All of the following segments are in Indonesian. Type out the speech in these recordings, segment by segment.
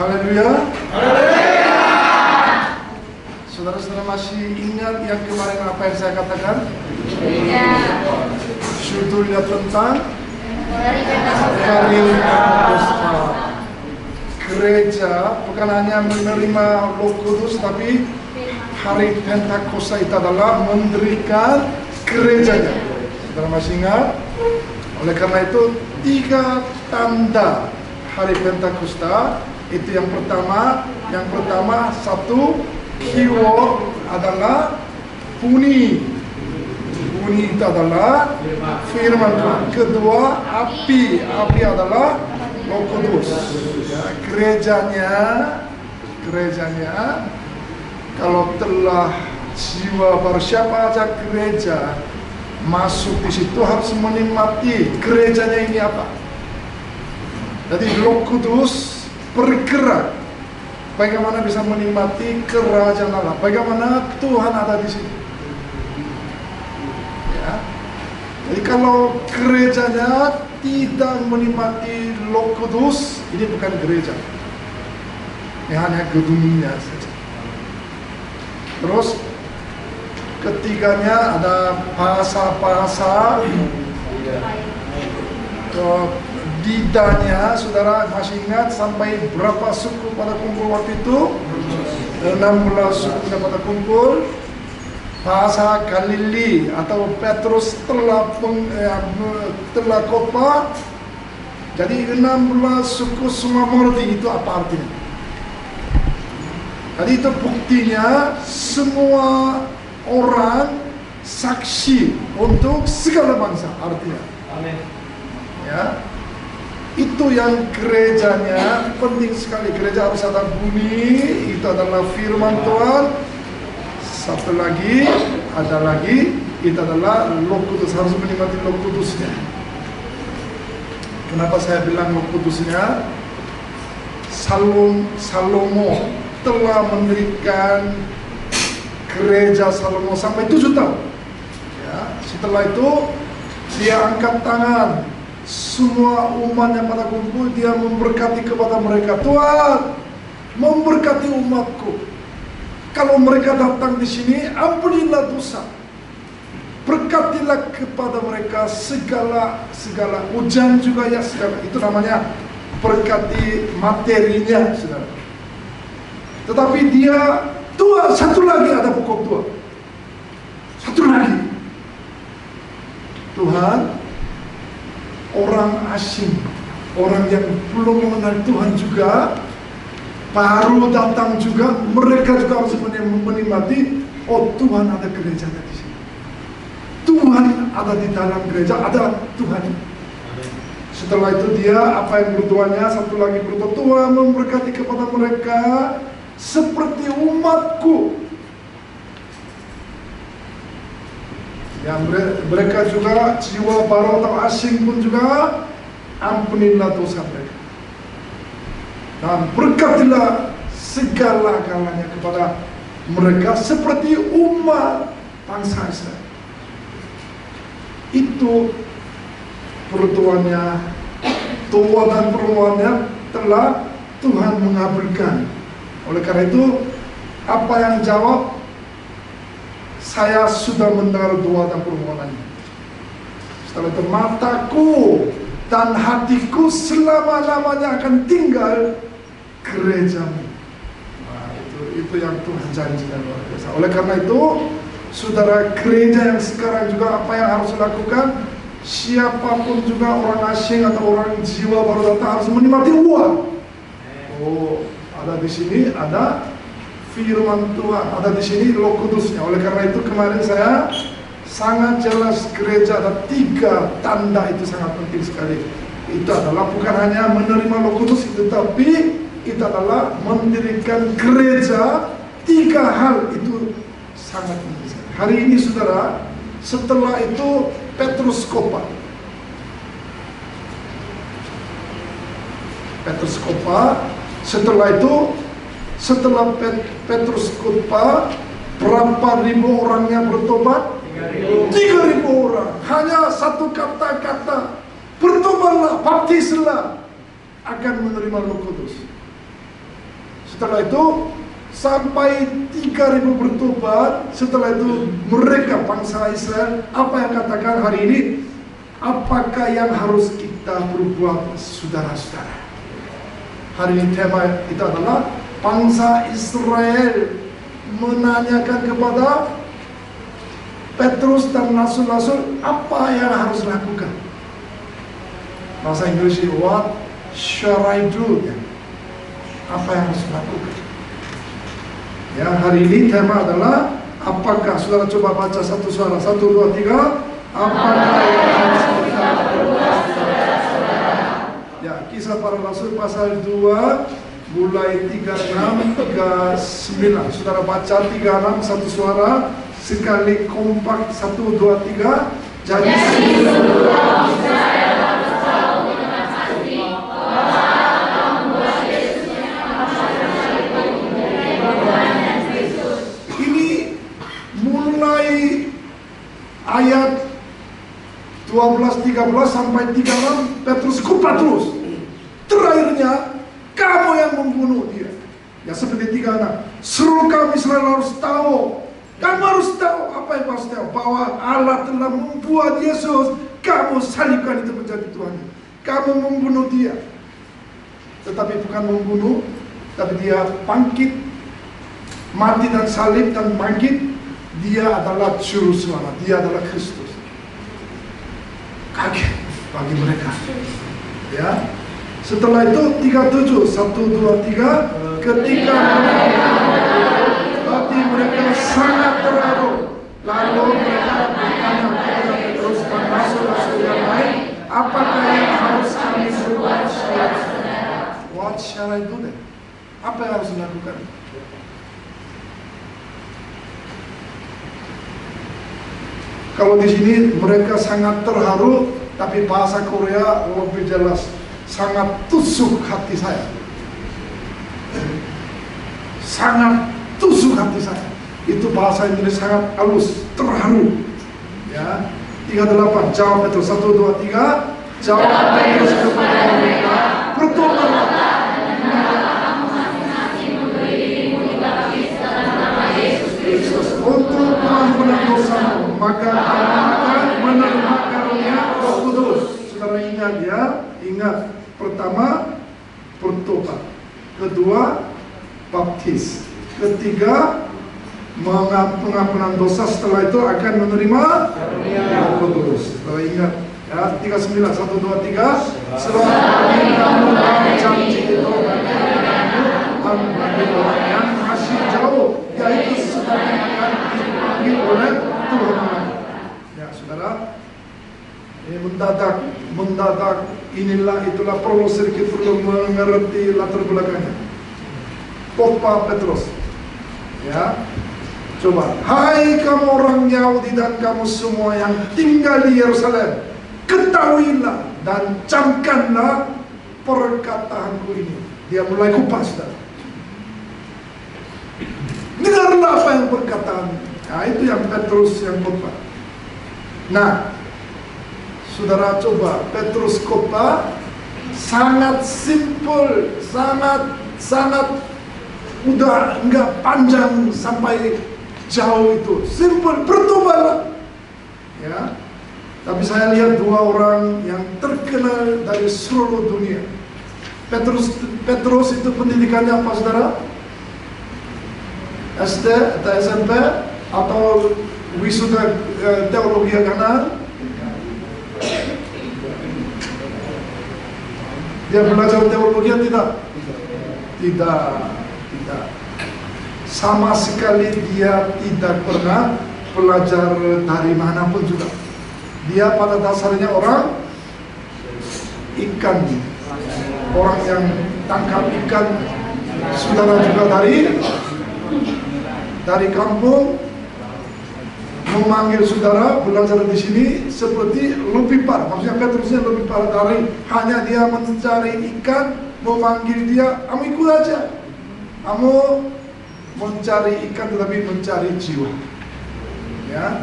Haleluya. Saudara-saudara masih ingat yang kemarin apa yang saya katakan? Sebetulnya tentang hari Pentakosta. Gereja bukan hanya menerima Roh Kudus, tapi hari Pentakosta itu adalah mendirikan gerejanya. Saudara masih ingat? Oleh karena itu 3 tanda hari Pentakosta itu yang pertama satu keyword adalah bunyi itu adalah firman Tuhan. Kedua api adalah Roh Kudus. Ya, gerejanya kalau telah jiwa baru, siapa aja gereja masuk di situ harus menikmati gerejanya ini apa. Jadi Roh Kudus bergerak. Bagaimana bisa menikmati kerajaan Allah? Bagaimana Tuhan ada di situ? Ya. Jadi kalau gerejanya tidak menikmati Roh Kudus, ini bukan gereja. Ini hanya gedungnya saja. Terus ketiganya ada bahasa-bahasa. Didanya, saudara masih ingat sampai berapa suku pada kumpul waktu itu? 16 suku pada kumpul. Bahasa Galili atau Petrus telah khotbah. Jadi 16 suku semua mengerti itu apa artinya. Jadi itu buktinya semua orang saksi untuk segala bangsa artinya. Amin. Ya. Itu yang gerejanya penting sekali. Gereja harus ada bunyi, itu adalah firman Tuhan. Satu lagi, itu adalah Roh Kudus, harus menikmati Roh Kudusnya. Kenapa saya bilang Roh Kudusnya? Salomo telah mendirikan gereja Salomo sampai 7 tahun. Ya, setelah itu dia angkat tangan. Semua umat yang pada kumpul, dia memberkati kepada mereka. Tuhan, memberkati umatku. Kalau mereka datang di sini, ampunilah dosa. Berkatilah kepada mereka segala hujan juga ya segala. Itu namanya berkati materinya, saudara. Tetapi dia, Tuhan, satu lagi ada pokok Tuhan. Satu lagi. Tuhan, orang asing, orang yang belum mengenal Tuhan juga, baru datang juga, mereka juga harus menikmati. Oh, Tuhan ada gerejanya di sini. Tuhan ada di dalam gereja, ada Tuhan. Setelah itu dia apa yang berdoanya? Satu lagi berdoa, Tuhan memberkati kepada mereka seperti umatku. Ya, mereka juga jiwa baru atau asing pun juga ampunilah dosa mereka dan berkatilah segala-galanya kepada mereka seperti umat bangsa Israel. Itu perdoanya, doa dan permohonannya telah Tuhan mengabulkan. Oleh karena itu, apa yang jawab? Saya sudah mendengar doa dan permohonannya. Setelah itu mataku dan hatiku selama-lamanya akan tinggal gerejamu. Nah, itu yang Tuhan janjikan luar biasa. Oleh karena itu, saudara, gereja yang sekarang juga apa yang harus dilakukan? Siapapun juga orang asing atau orang jiwa baru datang harus menikmati uang. Oh, ada di sini ada firman Tuhan, ada di sini Roh Kudusnya. Oleh karena itu kemarin saya sangat jelas gereja ada 3 tanda itu sangat penting sekali. Itu adalah bukan hanya menerima Roh Kudus itu, tapi itu adalah mendirikan gereja. 3 hal itu sangat penting sekali. Hari ini saudara, setelah itu Petrus khotbah. Setelah Petrus khotbah, berapa ribu orangnya bertobat? 3.000 orang. Hanya satu kata-kata, bertobatlah, baptislah, akan menerima Roh Kudus. Setelah itu sampai 3.000 bertobat. Setelah itu mereka bangsa Israel, apa yang katakan hari ini? Apakah yang harus kita berbuat, saudara-saudara? Hari ini tema itu adalah bangsa Israel menanyakan kepada Petrus dan rasul-rasul, apa yang harus lakukan? Bahasa Inggris, what shall I do? Apa yang harus lakukan? Ya, hari ini tema adalah apakah, saudara coba baca satu suara, 1, 2, 3. Apakah yang harus kita berbuat, saudara-saudara? Ya, Kisah Para Rasul pasal 2 mulai 36, 39. Saudara baca 36 satu suara sekali kompak, 1, 2, 3. Jadi seluruh Israel harus tahu dengan pasti bahwa Allah membuat Yesus yang itu menjadi Tuhan dan Kristus. Ini mulai ayat 12-13 sampai 36, Petrus khotbah terus. Terakhirnya, kamu yang membunuh dia. Ya, seperti 36. Seluruh kaum Israel harus tahu. Kamu harus tahu, apa yang harus tahu? Bahwa Allah telah membuat Yesus, kamu salibkan itu menjadi Tuhan. Kamu membunuh dia. Tetapi bukan membunuh, tapi dia bangkit, mati dan salib dan bangkit. Dia adalah juru selamat, dia adalah Kristus. Kaget bagi mereka. Ya. Setelah itu 37, 1, 2, 3. Ketika mereka sangat terharu, lalu mereka bertanya kepada Petrus dan rasul-rasul yang lain, apakah yang harus kami berbuat, saudara-saudara? What shall I do then? Apa yang harus dilakukan? Kalau di sini mereka sangat terharu, tapi bahasa Korea lebih jelas, sangat tusuk hati saya. Sangat tusuk hati saya. Itu bahasa Indonesia sangat halus, terharu. Ya, 38. Jawab Petrus, 1, 2, 3. Jawab Petrus kepada mereka, bertobatlah. Untuk pengampunan dosamu, maka kamu akan menerima karunia Roh Kudus. Saudara ingat ya, ingat. Pertama, bertobat. Kedua, baptis. Ketiga, pengampunan dosa. Setelah itu akan menerima Roh Kudus. Saudara ingat ya, 39, 1, 2, 3. Selama kamu janji itu bagi orang yang masih jauh, yaitu sedang akan dipanggil oleh Tuhan. Ya, saudara, ini mendadak itulah perlu sedikit perlu mengerti latar belakangnya. Khotbah Petrus. Ya, coba. Hai kamu orang Yahudi dan kamu semua yang tinggal di Yerusalem, ketahuilah dan camkanlah perkataanku ini. Dia mulai kupas, saudara. Dengarlah apa yang perkataan. Nah, itu yang Petrus yang khotbah. Nah, saudara coba, Petrus khotbah sangat simple, sangat udah enggak panjang sampai jauh itu. Simple, bertobatlah. Ya. Tapi saya lihat dua orang yang terkenal dari seluruh dunia. Petrus itu pendidikannya apa, saudara? SD atau SMP atau wisuda teologi agama? Dia belajar teologi tidak? Tidak. Sama sekali dia tidak pernah belajar dari manapun juga. Dia pada dasarnya orang ikan, orang yang tangkap ikan. Saudara juga dari kampung memanggil saudara belajar di sini seperti lebih parah. Maksudnya Petrusnya lebih parah dari hanya dia mencari ikan, memanggil dia, kamu ikut aja. Kamu mencari ikan tetapi mencari jiwa. Ya.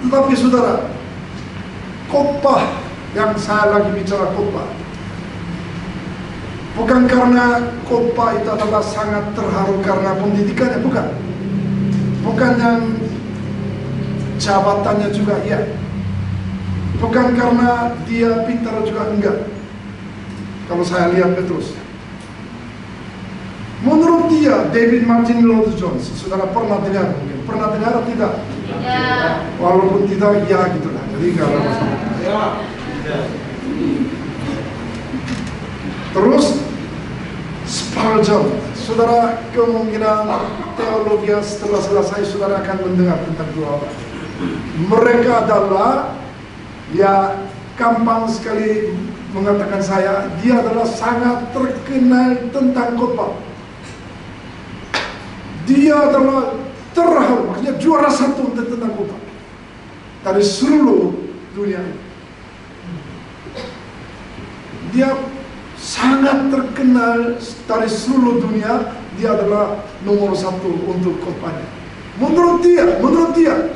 Tetapi saudara, khotbah yang saya lagi bicara khotbah. Bukan karena khotbah itu adalah sangat terharu karena pendidikannya, bukan. Bukan yang jabatannya juga, iya. Bukan karena dia pintar juga, enggak. Kalau saya lihat Petrus, menurut dia David Martin Lloyd Jones, saudara pernah dengar mungkin? Pernah dengar atau tidak? Ya. Walaupun tidak, ya gitulah. Jadi nggak ada masalah. Terus Spurgeon, saudara kemungkinan teologi setelah selesai saudara akan mendengar tentang dua orang. Mereka adalah, ya gampang sekali mengatakan saya, dia adalah sangat terkenal tentang khotbah. Dia adalah terharu, maksudnya juara satu tentang khotbah dari seluruh dunia. Dia sangat terkenal dari seluruh dunia. Dia adalah nomor satu untuk khotbahnya. Menurut dia,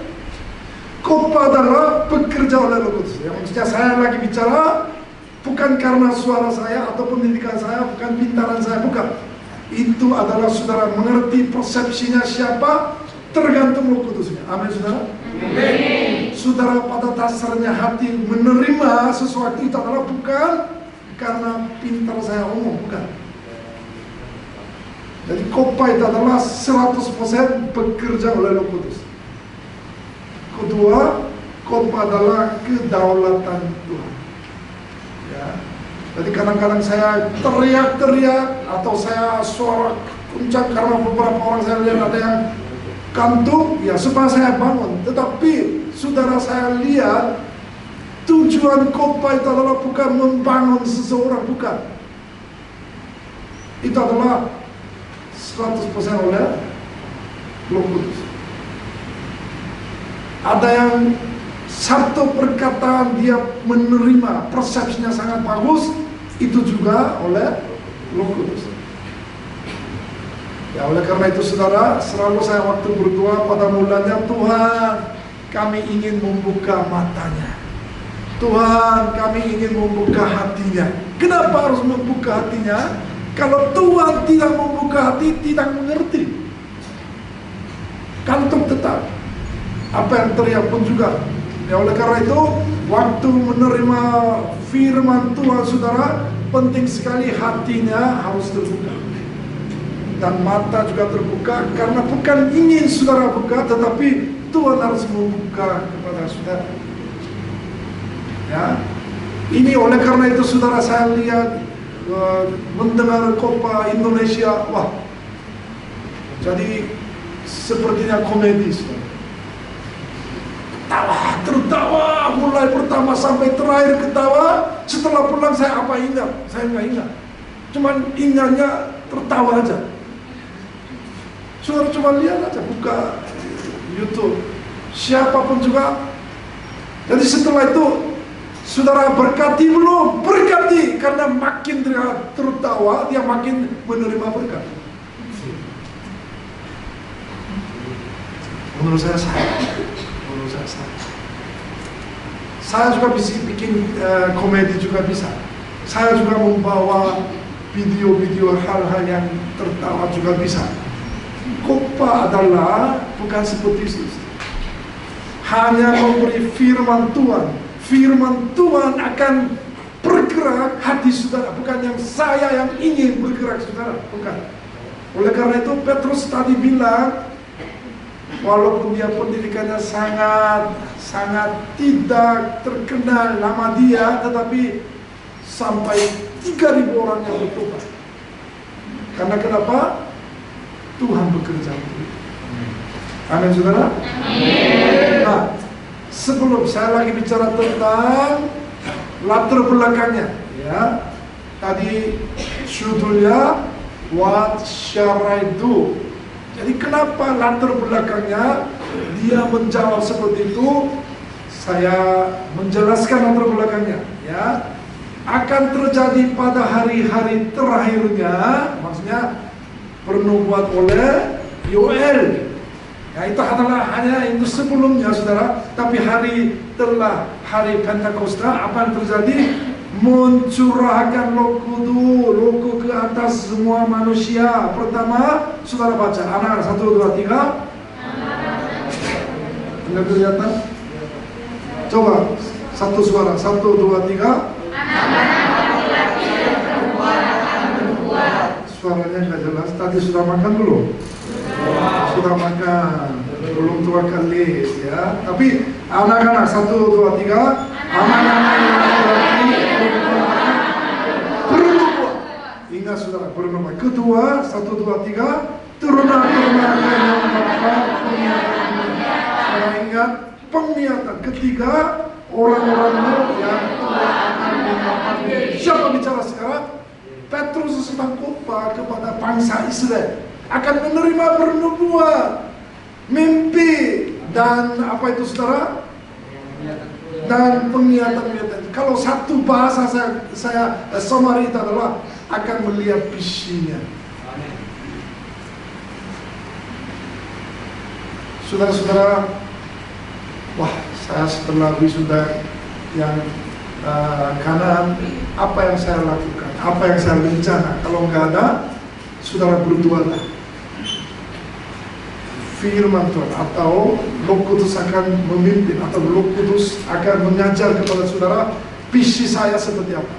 khotbah adalah bekerja oleh Roh Kudus. Ya, maksudnya saya lagi bicara bukan karena suara saya atau pendidikan saya, bukan pintaran saya, bukan. Itu adalah saudara mengerti persepsinya siapa, tergantung Roh Kudusnya. Amin, saudara. Amin. Saudara pada dasarnya hati menerima sesuatu itu adalah bukan karena pintar saya omong, bukan. Jadi khotbah itu adalah 100% bekerja oleh Roh Kudus. Kedua, khotbah adalah kedaulatan Tuhan. Ya. Jadi kadang-kadang saya teriak-teriak atau saya suara kencang karena beberapa orang saya lihat ada yang kantuk, ya supaya saya bangun. Tetapi saudara, saya lihat tujuan khotbah itu adalah bukan membangun seseorang, bukan. Itu adalah 100% oleh Roh Kudus. Ada yang satu perkataan dia menerima, persepsinya sangat bagus, itu juga oleh Roh Kudus. Ya, oleh karena itu saudara, selalu saya waktu berdoa pada mulanya, Tuhan kami ingin membuka matanya, Tuhan kami ingin membuka hatinya. Kenapa harus membuka hatinya? Kalau Tuhan tidak membuka hati, tidak mengerti, kantuk tetap. Apa yang teriak pun juga. Ya, oleh karena itu, waktu menerima firman Tuhan saudara, penting sekali hatinya harus terbuka. Dan mata juga terbuka, karena bukan ingin saudara buka, tetapi Tuhan harus membuka kepada saudara. Ya, ini oleh karena itu saudara, saya lihat mendengar khotbah Indonesia, wah, jadi sepertinya komedi, saudara. Tertawa, mulai pertama sampai terakhir ketawa. Setelah pulang saya apa ingat? Saya nggak ingat. Cuman ingatnya tertawa aja. Saudara cuma lihat aja, buka YouTube, siapapun juga. Jadi setelah itu, saudara berkati belum? Berkati, karena makin tertawa, dia makin menerima berkat. Menurut saya saya juga bisa bikin komedi juga bisa. Saya juga membawa video-video hal-hal yang tertawa juga bisa. Khotbah adalah bukan seperti itu. Hanya memberi firman Tuhan. Firman Tuhan akan bergerak hati saudara, bukan yang saya yang ingin bergerak saudara, bukan. Oleh karena itu Petrus tadi bilang, walaupun dia pendidikannya sangat tidak terkenal nama dia, tetapi sampai 3.000 orang yang bertobat. Karena kenapa? Tuhan bekerja untuk itu. Amin, saudara. Amin. Nah, sebelum saya lagi bicara tentang latar belakangnya, ya, tadi judulnya What Shall I Do? Jadi kenapa latar belakangnya dia menjawab seperti itu? Saya menjelaskan latar belakangnya, ya. Akan terjadi pada hari-hari terakhirnya, maksudnya pernubuat oleh Yoel. Ya, itu adalah hanya itu sebelumnya saudara. Tapi hari Pentakosta, apa yang terjadi? mencurahkan Roh Kudus ke atas semua manusia. Pertama, saudara baca, anak-anak 1, 2, 3. Enggak kelihatan? Coba, satu suara, 1, 2, 3. Suaranya nggak jelas. Tadi sudah makan belum? Sudah makan. Belum 2 kali ya. Tapi anak-anak 1, 2, 3. Anak-anak laki-laki bernubuat. Ingat saudara, bernubuat. Kedua, 1, 2, 3. Turunan-turunan yang melakukan penglihatan. Saudara ingat penglihatan. Ketiga, orang-orang yang Tuhan akan mengangkat. Siapa bicara sekarang? Petrus sedang khotbah kepada bangsa Israel akan menerima bernubuat, mimpi, dan apa itu saudara? Dan penglihatan-penglihatan. Kalau satu bahasa saya summary itu adalah akan melihat visinya. Saudara-saudara, wah, saya setelah wisuda yang Kanaan, apa yang saya lakukan, apa yang saya rencana? Kalau nggak ada, saudara berdoalah. Firman Tuhan atau Roh Kudus akan memimpin, atau Roh Kudus akan mengajar kepada saudara visi saya seperti apa.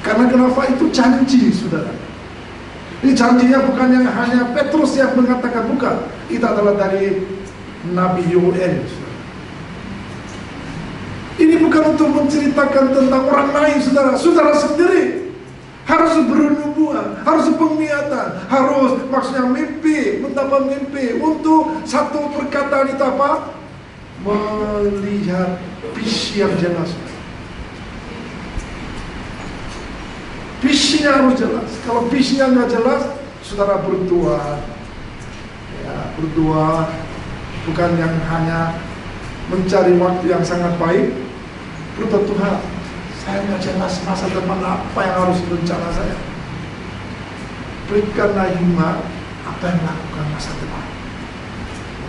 Karena kenapa itu janji, saudara. Ini janjinya bukan yang hanya Petrus yang mengatakan, bukan. Itu adalah dari Nabi Yoel. Ini bukan untuk menceritakan tentang orang lain, saudara. Saudara sendiri harus bernubuat, harus penglihatan, harus maksudnya mimpi, mendapat mimpi. Untuk satu perkataan itu apa? Melihat visi yang jelas. Visinya harus jelas. Kalau visinya nggak jelas, saudara berdoa. Ya, berdoa bukan yang hanya mencari waktu yang sangat baik. Berdoa, Tuhan, saya nggak jelas masa depan apa yang harus rencana saya. Berikanlah hikmat apa yang lakukan masa depan.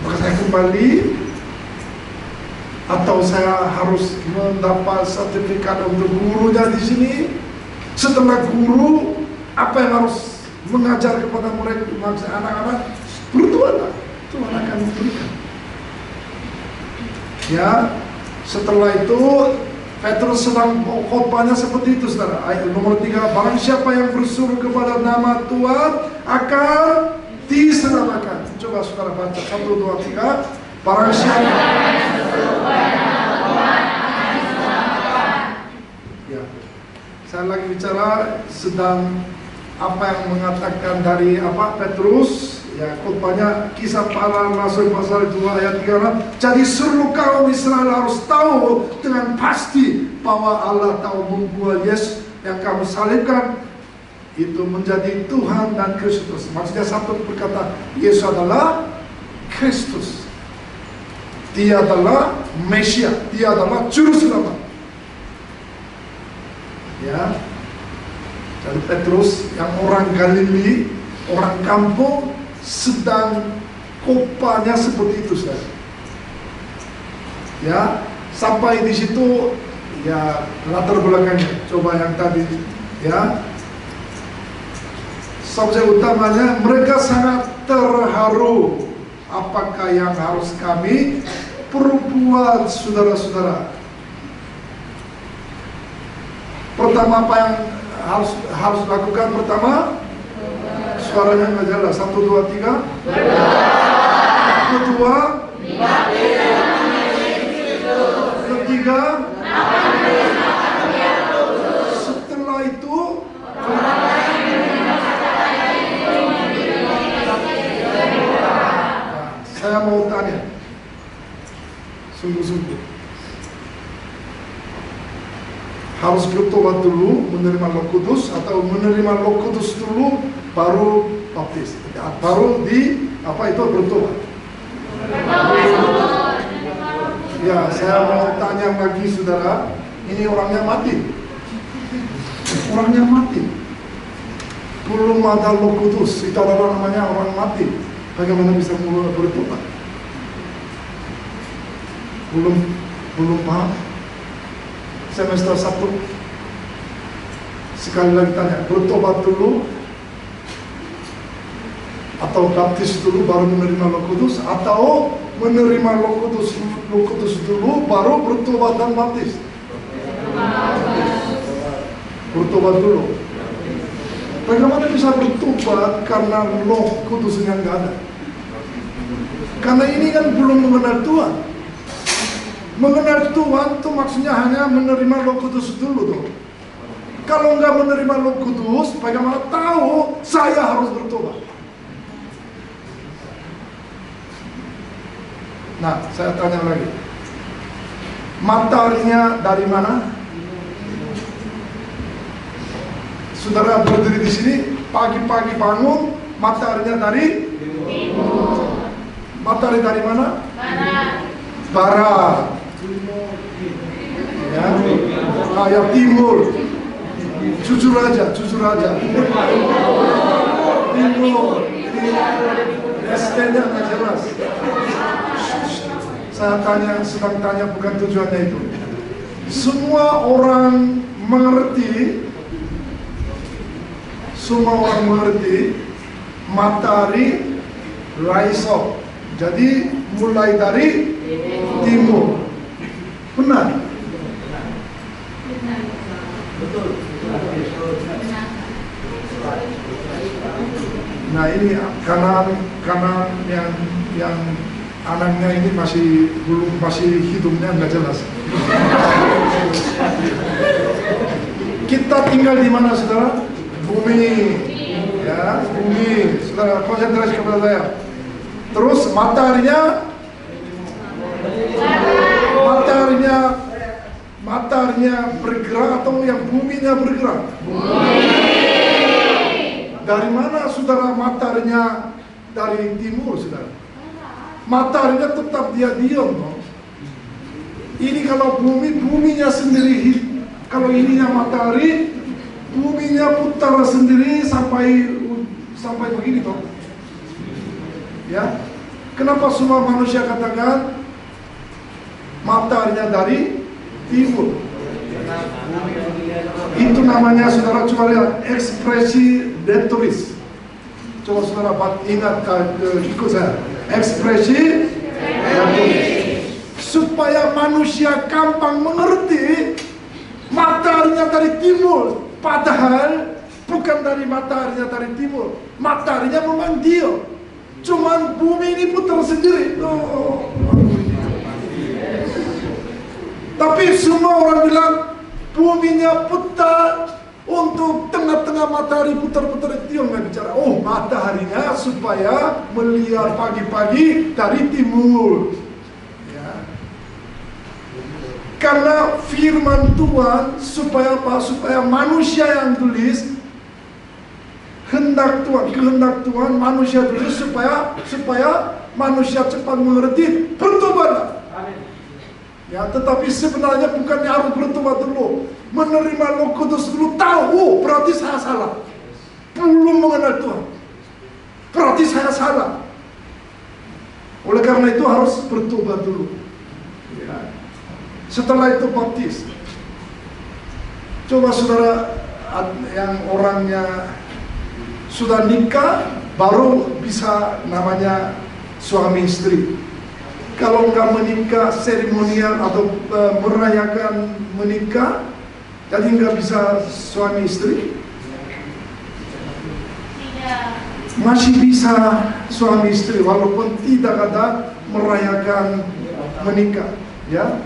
Maka saya kembali, atau saya harus mendapat sertifikat untuk gurunya di sini. Setelah guru, apa yang harus mengajar kepada mereka, anak-anak, berdoalah, Tuhan akan memberikan. Ya, setelah itu Petrus sedang khotbahnya seperti itu, saudara. Ayat nomor 3, barang siapa yang berseru kepada nama Tuhan akan diselamatkan. Coba saudara baca 1, 2, 3. Barang siapa yang berseru kepada nama Tuhan akan diselamatkan. Ya, saya lagi bicara sedang apa yang mengatakan dari apa Petrus. Ya, khotbahnya Kisah Para Rasul pasal 2 ayat 3. Jadi seluruh kaum Israel harus tahu dengan pasti bahwa Allah tahu membuat Yesus yang kamu salibkan itu menjadi Tuhan dan Kristus. Maksudnya satu berkata, Yesus adalah Kristus. Dia adalah Mesias, dia adalah Juru Selamat. Ya. Jadi Petrus yang orang Galili, orang kampung, sedang khotbahnya seperti itu, saudara. Ya, sampai di situ ya latar belakangnya. Coba yang tadi ya. Subjek utamanya, mereka sangat terharu. Apakah yang harus kami perbuat, saudara-saudara? Pertama, apa yang harus lakukan? Pertama, suaranya nggak jelas. 1, 2, 3. Kedua, ketiga, setelah itu, saya mau tanya, sungguh-sungguh, harus bertobat dulu menerima Roh Kudus, atau menerima Roh Kudus dulu baru baptis, baru di apa itu bertobat? Ya, saya mau tanya lagi, saudara, ini orangnya mati, belum ada Roh Kudus, itu adalah namanya orang mati. Bagaimana bisa mulai bertobat? Belum paham? semester 1. Sekali lagi tanya, bertobat dulu atau baptis dulu baru menerima Roh Kudus, atau menerima Roh Kudus dulu baru bertobat dan baptis? Bertobat dulu. Bagaimana bisa bertobat karena Roh Kudusnya nggak ada? Karena ini kan belum mengenal Tuhan. Mengenal Tuhan itu maksudnya hanya menerima Roh Kudus dulu tuh. Kalau nggak menerima Roh Kudus, bagaimana tahu saya harus bertobat? Nah, saya tanya lagi. Mataharinya dari mana? Saudara berdiri di sini, pagi-pagi bangun, mataharinya dari timur. Matahari dari mana? Barat. Ya, kayak timur. Jujur aja. Timur. ST-nya nggak jelas. Saya sedang tanya bukan tujuannya itu. Semua orang mengerti matahari rise up. Jadi mulai dari timur. Benar? Betul. Nah ini kanan yang anaknya ini masih hidungnya nggak jelas. Kita tinggal di mana, saudara? Bumi, ya, bumi. Saudara konsentrasi kepada saya. Terus mataharinya bergerak atau yang buminya bergerak? Dari mana, saudara, mataharinya dari timur, saudara? Mataharinya tetap dia diam, no? Ini kalau buminya sendiri. Kalau ininya matahari, buminya putar sendiri sampai begini, toh. Ya, kenapa semua manusia katakan mataharinya dari timur? Itu namanya, saudara, coba lihat ekspresi retoris. Coba saudara ingat ikut saya. Ekspresi retoris. Supaya manusia gampang mengerti mataharinya dari timur, padahal bukan dari mataharinya dari timur. Mataharinya memang dia. Cuman bumi ini putar sendiri. Tapi semua orang bilang buminya putar untuk tengah-tengah matahari putar-putar, itu yang nggak bicara. Oh, mataharinya supaya melihat pagi-pagi dari timur. Ya. Karena firman Tuhan supaya apa? Supaya manusia yang tulis kehendak Tuhan manusia tulis supaya manusia cepat mengerti, bertobatlah. Ya, tetapi sebenarnya bukannya harus bertobat dulu, menerima Roh Kudus dulu, tahu berarti saya salah, belum mengenal Tuhan, berarti saya salah. Oleh karena itu harus bertobat dulu. Ya. Setelah itu baptis. Coba saudara yang orangnya sudah nikah baru bisa namanya suami istri. Kalau nggak menikah seremonial atau merayakan menikah, jadi nggak bisa suami istri. Masih bisa suami istri walaupun tidak ada merayakan menikah, ya.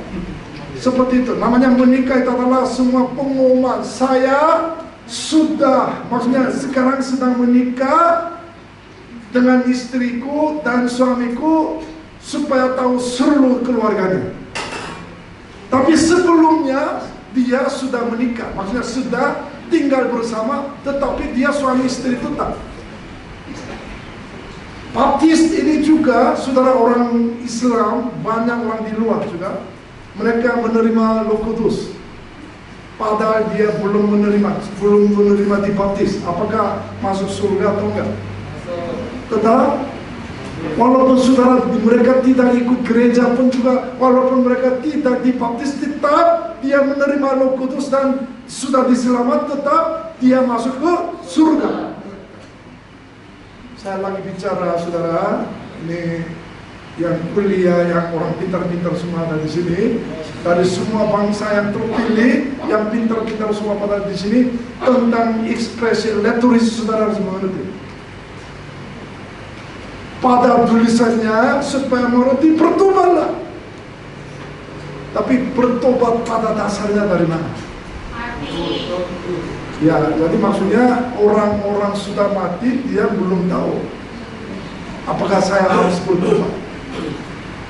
Seperti itu. Namanya menikah itu adalah semua pengumuman saya sudah, maksudnya sekarang sedang menikah dengan istriku dan suamiku, supaya tahu seluruh keluarganya. Tapi sebelumnya dia sudah menikah, maksudnya sudah tinggal bersama, tetapi dia suami istri tetap. Baptis ini juga, saudara, orang Islam, banyak orang di luar juga, mereka menerima Roh Kudus, padahal dia belum menerima dibaptis. Apakah masuk surga atau enggak? Tetap, walaupun saudara mereka tidak ikut gereja pun juga, walaupun mereka tidak dibaptis, tetap dia menerima Roh Kudus dan sudah diselamat, tetap dia masuk ke surga. Saya lagi bicara, saudara, ini yang kuliah, yang orang pintar-pintar semua ada di sini, dari semua bangsa yang terpilih, yang pintar-pintar semua pada di sini, tentang ekspresi retoris, saudara harus mengerti. Pada tulisannya supaya mengerti bertobatlah, tapi bertobat pada dasarnya dari mana? Ya, jadi maksudnya orang-orang sudah mati, dia belum tahu apakah saya harus bertobat.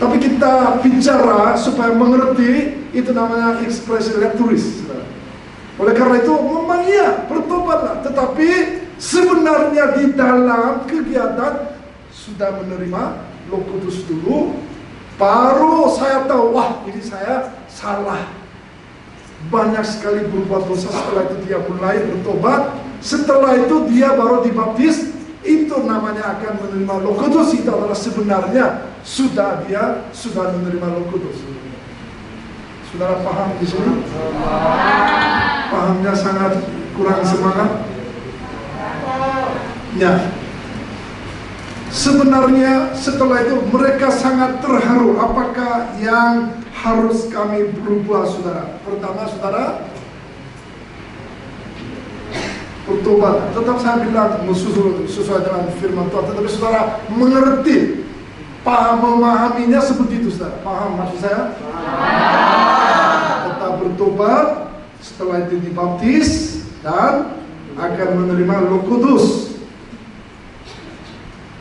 Tapi kita bicara supaya mengerti, itu namanya ekspresi retoris. Oleh karena itu, memang iya, bertobatlah. Tetapi sebenarnya di dalam kegiatan sudah menerima Roh Kudus dulu, baru saya tahu, wah ini saya salah. Banyak sekali berbuat dosa, setelah itu dia mulai bertobat, setelah itu dia baru dibaptis, itu namanya akan menerima Roh Kudus. Itu adalah sebenarnya dia sudah menerima Roh Kudus. Saudara paham di sini? Pahamnya sangat kurang semangat. Ya. Sebenarnya setelah itu mereka sangat terharu. Apakah yang harus kami berubah, saudara? Pertama, saudara, bertobat. Tetap saya bilang sesuai dengan firman Tuhan. Tetapi saudara mengerti, memahaminya seperti itu, saudara. Paham maksud saya? Tetap bertobat, setelah itu dibaptis dan akan menerima Roh Kudus.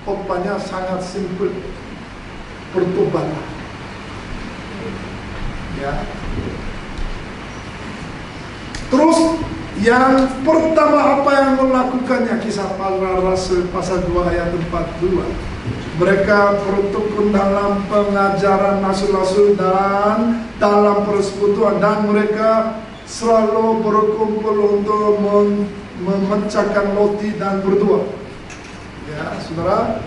Khotbahnya sangat simpel, bertobatlah. Ya. Terus yang pertama apa yang melakukannya? Kisah Para Rasul pasal 2 ayat 42. Mereka bertekun dalam pengajaran rasul-rasul dan dalam persekutuan, dan mereka selalu berkumpul untuk memecahkan roti dan berdoa. Ya, saudara,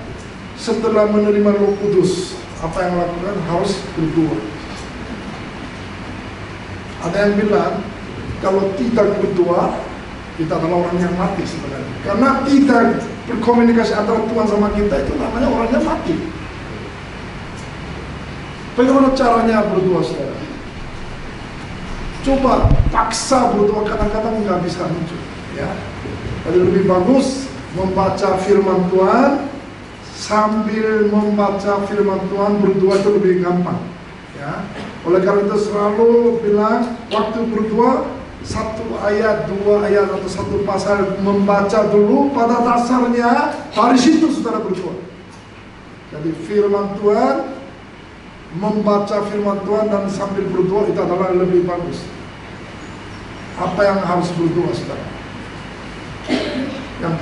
setelah menerima Roh Kudus, apa yang melakukan? Harus berdoa. Ada yang bilang, kalau tidak berdoa, kita adalah orang yang mati sebenarnya. Karena tidak berkomunikasi antara Tuhan sama kita, itu namanya orangnya mati. Bagaimana caranya berdoa, saudara? Coba paksa berdoa, kadang-kadang nggak bisa muncul. Ya, jadi lebih bagus membaca firman Tuhan, sambil membaca firman Tuhan berdoa itu lebih gampang. Ya, oleh karena itu selalu bilang waktu berdoa, satu ayat, dua ayat atau satu pasal membaca dulu, pada dasarnya dari situ saudara berdoa. Jadi firman Tuhan, membaca firman Tuhan dan sambil berdoa itu adalah lebih bagus. Apa yang harus berdoa, saudara? Yang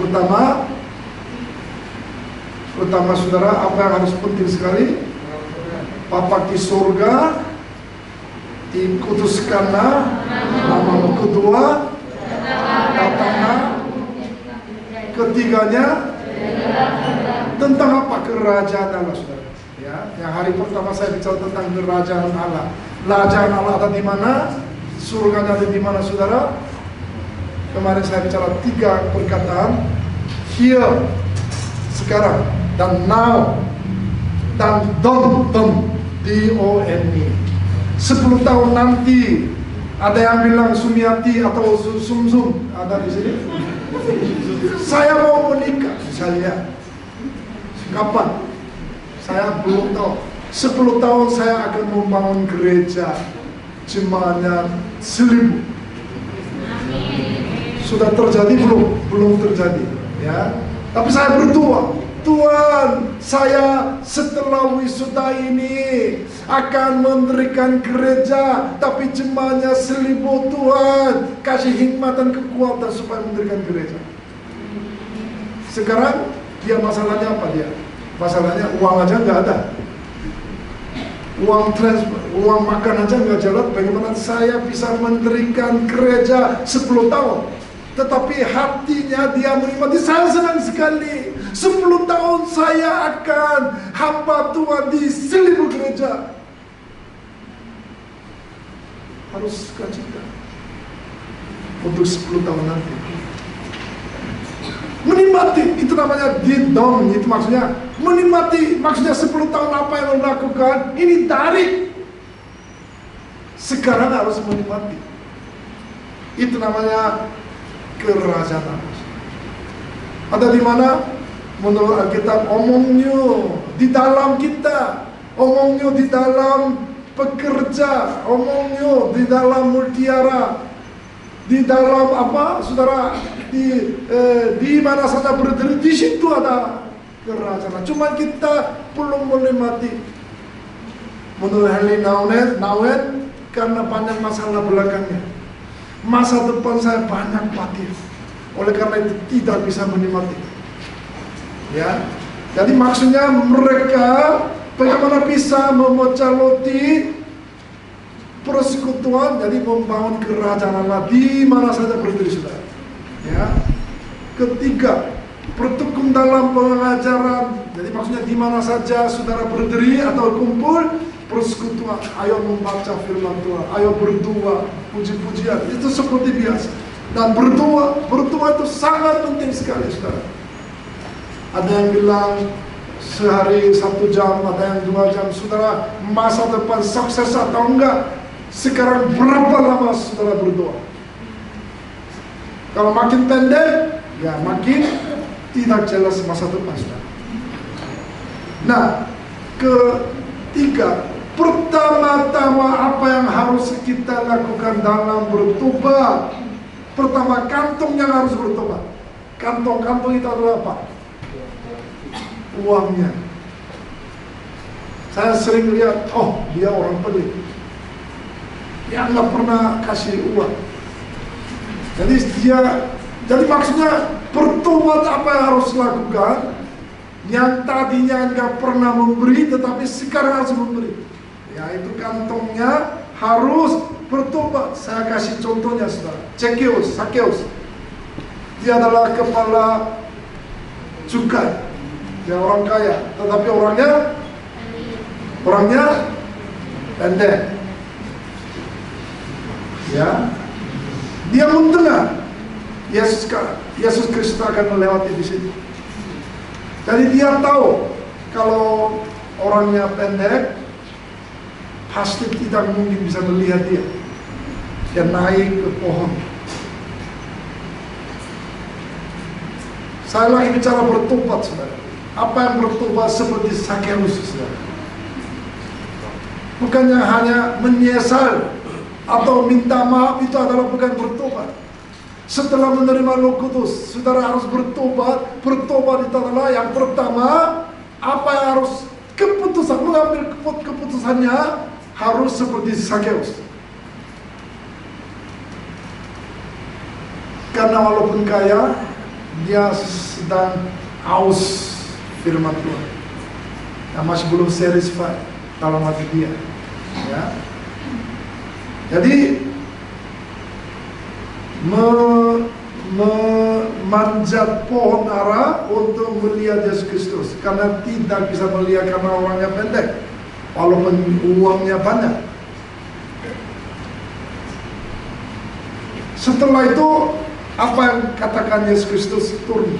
pertama saudara, apa yang harus penting sekali? Bapa di surga, dikuduskanlah namamu. Kedua, datanglah. Ketiganya, tentang apa? Kerajaan Allah, saudara. Ya, yang hari pertama saya bicara tentang kerajaan Allah. Kerajaan Allah ada di mana? Surganya ada di mana, saudara? Kemarin saya bicara 3 perkataan, here, sekarang, dan now, dan don't, D-O-N-E. 10 tahun nanti, ada yang bilang Sumiati atau Sumsum, ada di sini. Saya mau menikah, misalnya. Kapan? Saya belum tahu. 10 tahun saya akan membangun gereja, jemaahnya 1000. Sudah terjadi belum? Belum terjadi, ya. Tapi saya berdoa, Tuhan, saya setelah wisuda ini akan mendirikan gereja, tapi jemaahnya 1000. Tuhan, kasih hikmat dan kekuatan supaya mendirikan gereja. Sekarang dia masalahnya apa dia? Masalahnya uang aja nggak ada. Uang makan aja nggak jalan. Bagaimana saya bisa mendirikan gereja 10 tahun? Tetapi hatinya dia menikmati. Saya senang sekali. 10 tahun saya akan hamba Tuhan di 1000 gereja. harus sukacita untuk 10 tahun nanti. Menikmati, itu namanya didom, itu maksudnya menikmati, maksudnya 10 tahun apa yang lo lakukan, ini dari sekarang harus menikmati. Itu namanya kerajaan Allah. Ada di mana? Menurut Alkitab, omongnya di dalam kita, omongnya di dalam pekerja, omongnya di dalam mutiara, di dalam apa, saudara, di mana saja berdiri, di situ ada kerajaan. Cuma kita belum menikmati. Menurut Henry Nouwen, karena banyak masalah belakangnya, masa depan saya banyak khawatir. Oleh karena itu tidak bisa menikmati. Ya, jadi maksudnya mereka bagaimana bisa memecah roti persekutuan, jadi membangun kerajaan Allah di mana saja berdiri, saudara. Ya, ketiga, bertekun dalam pengajaran. Jadi maksudnya di mana saja saudara berdiri atau kumpul, persekutuan. Ayo membaca firman Tuhan, ayo berdoa, puji-pujian. Itu seperti biasa. Dan berdoa itu sangat penting sekali, saudara. Ada yang bilang sehari 1 jam, ada yang 2 jam. Saudara, masa depan sukses atau enggak, sekarang berapa lama saudara berdoa? Kalau makin pendek, ya makin tidak jelas masa depan, saudara. Nah, ketiga, pertama-tama apa yang harus kita lakukan dalam bertobat? Pertama, kantong yang harus bertobat. Kantong itu adalah apa? Uangnya. Saya sering lihat, oh dia orang pelit, dia nggak pernah kasih uang. Jadi maksudnya bertobat apa yang harus lakukan? Yang tadinya nggak pernah memberi, tetapi sekarang harus memberi. Ya, itu kantongnya harus bertobat. Saya kasih contohnya, saudara. Sakeus. Dia adalah kepala cukai. Dia orang kaya, tetapi orangnya pendek. Ya, dia mendengar Yesus Kristus akan melewati di sini. Jadi dia tahu kalau orangnya pendek, pasti tidak mungkin bisa melihat dia. Dia naik ke pohon. Saya lagi bicara bertobat, saudara. Apa yang bertobat seperti Sakeus, saudara? Bukannya hanya menyesal atau minta maaf, itu adalah bukan bertobat. Setelah menerima Roh Kudus, saudara harus bertobat. Bertobat itu adalah yang pertama, apa yang harus mengambil keputusannya harus seperti Sakeus. Karena walaupun kaya, dia sedang haus firman Tuhan. Yang masih belum satisfied dalam hati dia. Ya. Jadi memanjat pohon ara untuk melihat Yesus Kristus, karena tidak bisa melihat karena orangnya pendek, walaupun uangnya banyak. Setelah itu apa yang katakan Yesus Kristus? Turun.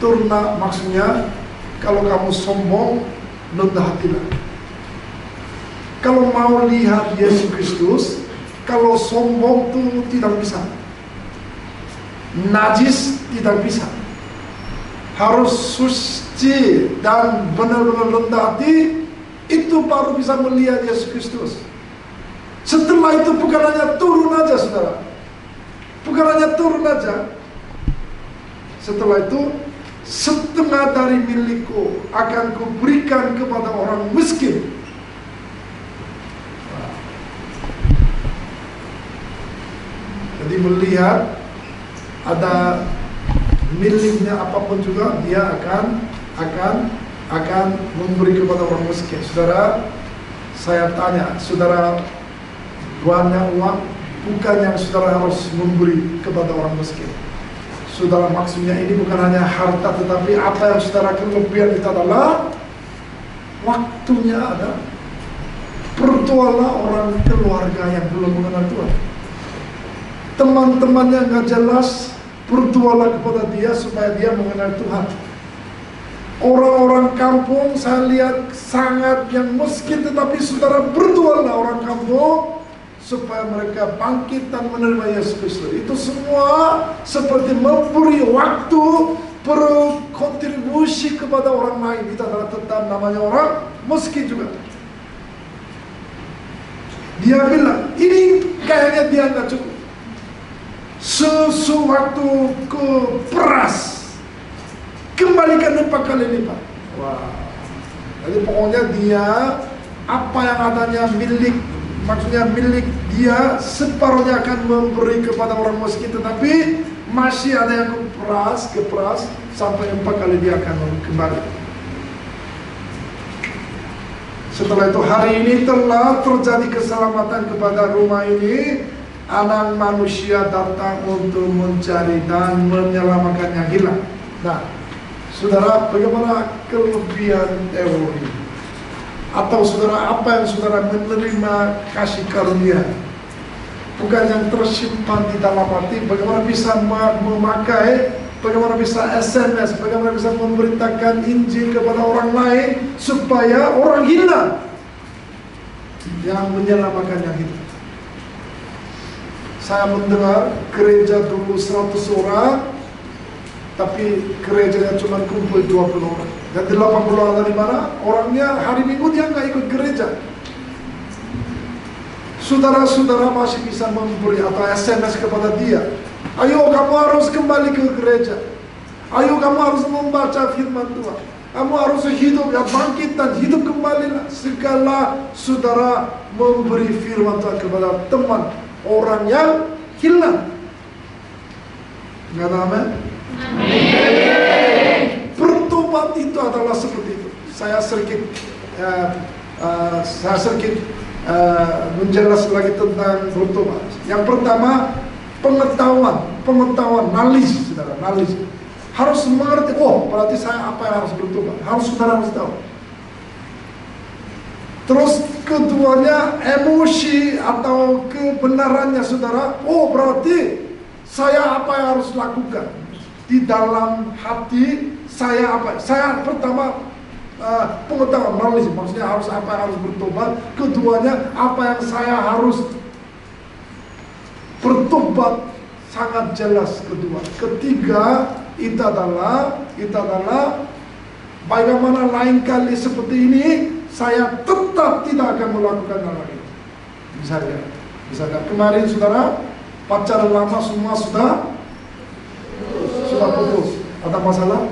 Turna maksudnya kalau kamu sombong, rendah hatilah. Kalau mau lihat Yesus Kristus, kalau sombong itu tidak bisa. Najis tidak bisa. Harus suci dan benar-benar rendah hati, itu baru bisa melihat Yesus Kristus. Setelah itu bukan hanya turun aja, saudara. Bukan hanya turun aja. Setelah itu, setengah dari milikku akan kuberikan kepada orang miskin. Jadi melihat ada miliknya apapun juga, dia akan memberi kepada orang miskin. Saudara, saya tanya, saudara banyak uang, bukan yang saudara harus memberi kepada orang miskin. Saudara, maksudnya ini bukan hanya harta, tetapi apa yang saudara kelebihan itu adalah waktunya ada. Berdoalah orang keluarga yang belum mengenal Tuhan. Teman-teman yang gak jelas, berdoalah kepada dia supaya dia mengenal Tuhan. Orang-orang kampung saya lihat sangat yang miskin, tetapi saudara berdoalah orang kampung supaya mereka bangkit dan menerima Yesus Kristus. Itu semua seperti memberi waktu, berkontribusi kepada orang lain. Itu adalah tetap namanya orang miskin juga. Dia bilang, ini kayaknya dia nggak cukup. Sesuatu ke peras, kembalikan 4 kali lipat. Wah. Jadi pokoknya dia apa yang adanya milik, maksudnya milik dia separuhnya akan memberi kepada orang miskin, tetapi masih ada yang keperas sampai 4 kali dia akan kembali. Setelah itu hari ini telah terjadi keselamatan kepada rumah ini. Anak manusia datang untuk mencari dan menyelamatkan yang hilang. Nah, saudara, bagaimana kelebihan teori? Atau saudara, apa yang saudara menerima kasih karunia? Bukan yang tersimpan di dalam hati. Bagaimana bisa memakai, bagaimana bisa SMS, bagaimana bisa memberitakan Injil kepada orang lain supaya orang hilang, yang menyelamatkan yang hidup. Saya mendengar gereja dulu 100 orang, tapi gerejanya cuma kumpul 20 orang. Dan 80 orang dari mana? Orangnya hari Minggu dia nggak ikut gereja. Saudara-saudara masih bisa memberi atau SMS kepada dia. Ayo kamu harus kembali ke gereja. Ayo kamu harus membaca firman Tuhan. Kamu harus hidup, ya bangkit dan hidup kembali. Segala saudara memberi firman Tuhan kepada teman orang yang hilang. Enggak ada amin? Bertobat itu adalah seperti itu. Saya sedikit menjelas lagi tentang bertobat. Yang pertama, pengetahuan, knowledge, saudara, knowledge. Harus mengerti, oh berarti saya apa yang harus bertobat. Saudara harus tahu. Terus keduanya emosi atau kebenarannya saudara. Oh berarti saya apa yang harus lakukan di dalam hati saya apa? Saya pertama pengetahuan, knowledge, maksudnya harus apa yang harus bertobat. Keduanya apa yang saya harus bertobat, sangat jelas kedua. Ketiga itu adalah bagaimana lain kali seperti ini saya tetap tidak akan melakukan hal lagi. Misalnya kemarin saudara pacaran lama semua sudah putus. Ada masalah?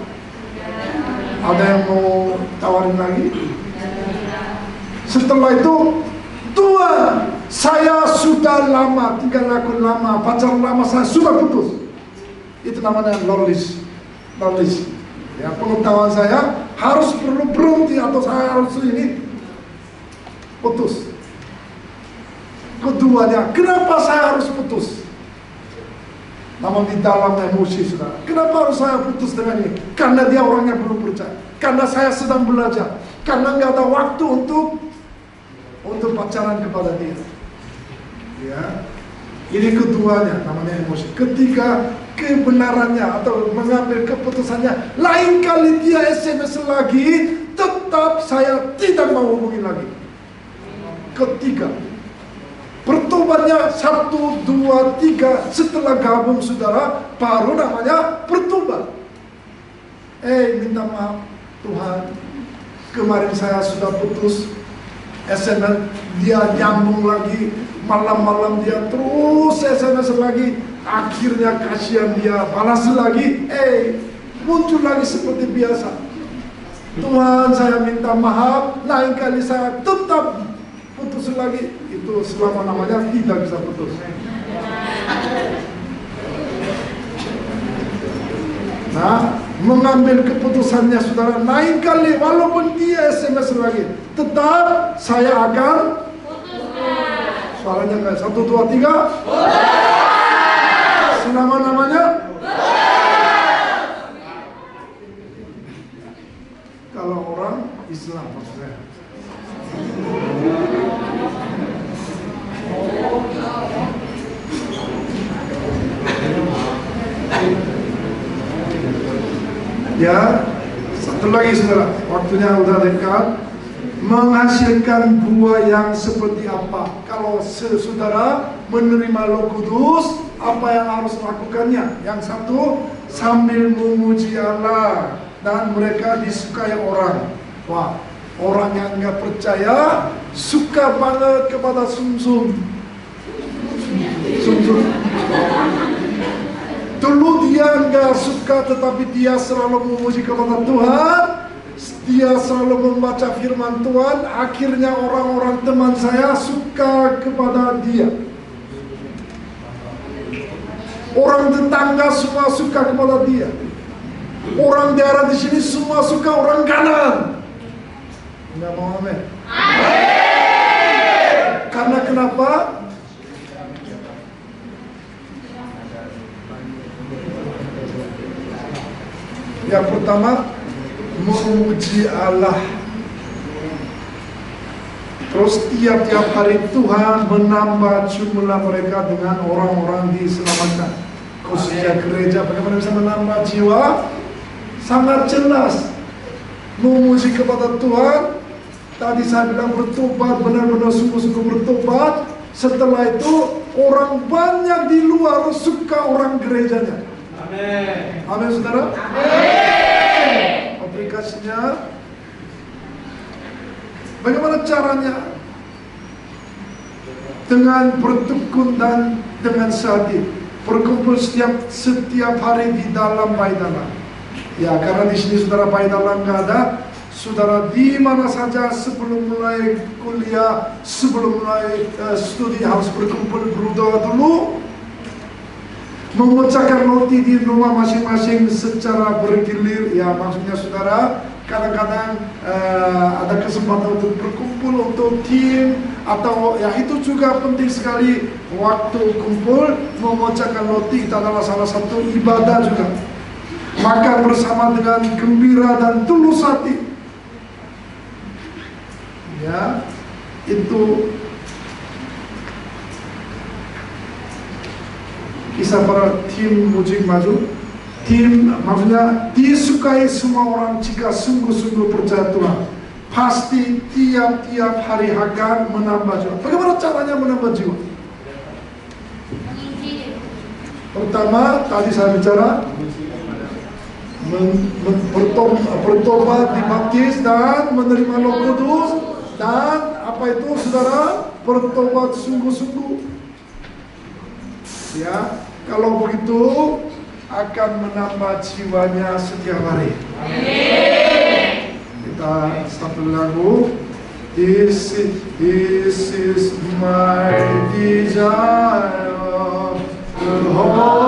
Ada yang mau tawarin lagi? Setelah itu Tuhan, saya sudah lama tinggal laku lama, pacaran lama, saya sudah putus. Itu namanya knowledge. Ya, pengetahuan saya harus perlu berhenti atau saya harus ini putus. Keduanya, kenapa saya harus putus? Namun di dalam emosi saudara, kenapa harus saya putus dengan ini? Karena dia orangnya belum percaya. Karena saya sedang belajar. Karena nggak ada waktu untuk pacaran kepada dia. Ya, ini keduanya namanya emosi. Ketiga, kebenarannya atau mengambil keputusannya. Lain kali dia SMS lagi, tetap saya tidak mau hubungi lagi. Ketiga, bertobatnya 1, 2, 3 setelah gabung saudara, baru namanya bertobat. Minta maaf Tuhan, kemarin saya sudah putus SMS, dia nyambung lagi, malam-malam dia terus SMS lagi, akhirnya kasihan dia balas lagi, muncul lagi seperti biasa. Tuhan, saya minta maaf, lain kali saya tetap putus lagi. Itu selama-lamanya tidak bisa putus. Nah, mengambil keputusannya saudara, lain kali walaupun dia SMS lagi, tetap saya akan suaranya kayak 1, 2, 3 selama-lamanya. Kalau orang Islam maksudnya. Ya, satu lagi saudara, waktunya udah dekat. Menghasilkan buah yang seperti apa? Kalau saudara menerima Roh Kudus, apa yang harus lakukannya? Yang satu, sambil memuji Allah dan mereka disukai orang. Wah, orang yang nggak percaya suka banget kepada sumsum. Dulu dia nggak suka, tetapi dia selalu memuji kepada Tuhan. Dia selalu membaca firman Tuhan. Akhirnya orang-orang teman saya suka kepada dia. Orang tetangga semua suka kepada dia. Orang daerah di sini semua suka orang kanan. Nggak mau amin? Karena kenapa? Yang pertama, memuji Allah. Terus tiap-tiap hari Tuhan menambah jumlah mereka dengan orang-orang diselamatkan. Khususnya gereja, bagaimana bisa menambah jiwa? Sangat jelas. Memuji kepada Tuhan. Tadi saya bilang bertobat, benar-benar sungguh-sungguh bertobat. Setelah itu orang banyak di luar suka orang gerejanya. Amin. Amin, saudara. Amin. Aplikasinya, bagaimana caranya? Dengan bertekun dan dengan sehati, berkumpul setiap hari di dalam Baitallah. Ya, karena di sini saudara Baitallah nggak ada. Saudara di mana saja sebelum mulai kuliah, sebelum mulai studi harus berkumpul berdoa dulu. Memecahkan roti di rumah masing-masing secara bergilir. Ya, maksudnya saudara kadang-kadang ada kesempatan untuk berkumpul untuk tim, atau ya itu juga penting sekali. Waktu kumpul memecahkan roti itu adalah salah satu ibadah juga. Makan bersama dengan gembira dan tulus hati. Ya, itu kisah para tim Mujib Maju. Tim maksudnya disukai semua orang jika sungguh-sungguh percaya Tuhan. Pasti tiap-tiap hari akan menambah jiwa. Bagaimana caranya menambah jiwa? Pertama, tadi saya bicara bertobat, dibaptis dan menerima Roh Kudus. Dan apa itu saudara? Bertobat sungguh-sungguh. Ya, kalau begitu akan menambah jiwanya setiap hari. Amin. Kita satu lagu. This is my desire, the whole world.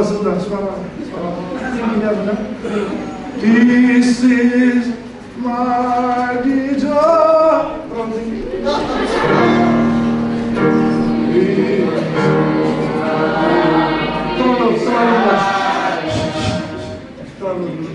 Sudah, suara tingginya benar. This is my desire. Terlalu